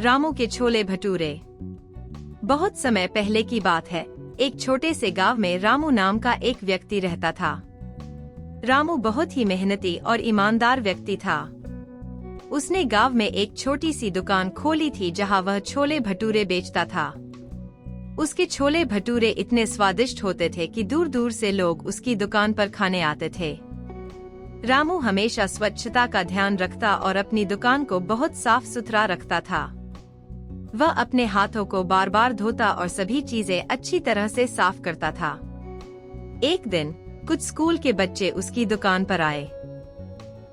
रामू के छोले भटूरे। बहुत समय पहले की बात है। एक छोटे से गांव में रामू नाम का एक व्यक्ति रहता था। रामू बहुत ही मेहनती और ईमानदार व्यक्ति था। उसने गांव में एक छोटी सी दुकान खोली थी जहां वह छोले भटूरे बेचता था। उसके छोले भटूरे इतने स्वादिष्ट होते थे कि दूर दूर से लोग उसकी दुकान पर खाने आते थे। रामू हमेशा स्वच्छता का ध्यान रखता और अपनी दुकान को बहुत साफ सुथरा रखता था। वह अपने हाथों को बार बार धोता और सभी चीजें अच्छी तरह से साफ करता था। एक दिन कुछ स्कूल के बच्चे उसकी दुकान पर आए।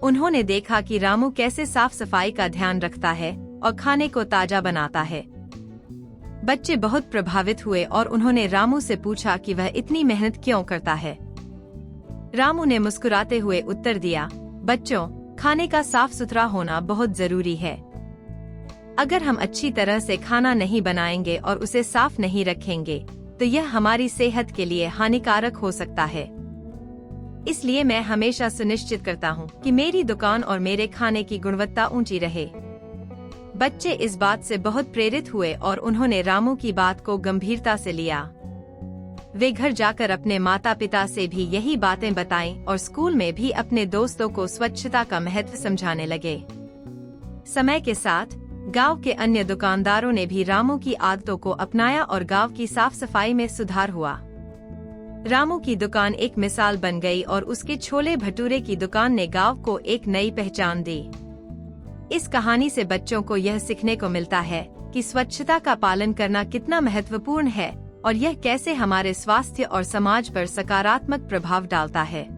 उन्होंने देखा कि रामू कैसे साफ सफाई का ध्यान रखता है और खाने को ताजा बनाता है। बच्चे बहुत प्रभावित हुए और उन्होंने रामू से पूछा कि वह इतनी मेहनत क्यों करता है। रामू ने मुस्कुराते हुए उत्तर दिया, बच्चों, खाने का साफ सुथरा होना बहुत जरूरी है। अगर हम अच्छी तरह से खाना नहीं बनाएंगे और उसे साफ नहीं रखेंगे तो यह हमारी सेहत के लिए हानिकारक हो सकता है। इसलिए मैं हमेशा सुनिश्चित करता हूँ कि मेरी दुकान और मेरे खाने की गुणवत्ता ऊंची रहे। बच्चे इस बात से बहुत प्रेरित हुए और उन्होंने रामू की बात को गंभीरता से लिया। वे घर जाकर अपने माता पिता से भी यही बातें बताईं और स्कूल में भी अपने दोस्तों को स्वच्छता का महत्व समझाने लगे। समय के साथ गांव के अन्य दुकानदारों ने भी रामू की आदतों को अपनाया और गांव की साफ सफाई में सुधार हुआ। रामू की दुकान एक मिसाल बन गई और उसके छोले भटूरे की दुकान ने गांव को एक नई पहचान दी। इस कहानी से बच्चों को यह सीखने को मिलता है कि स्वच्छता का पालन करना कितना महत्वपूर्ण है और यह कैसे हमारे स्वास्थ्य और समाज पर सकारात्मक प्रभाव डालता है।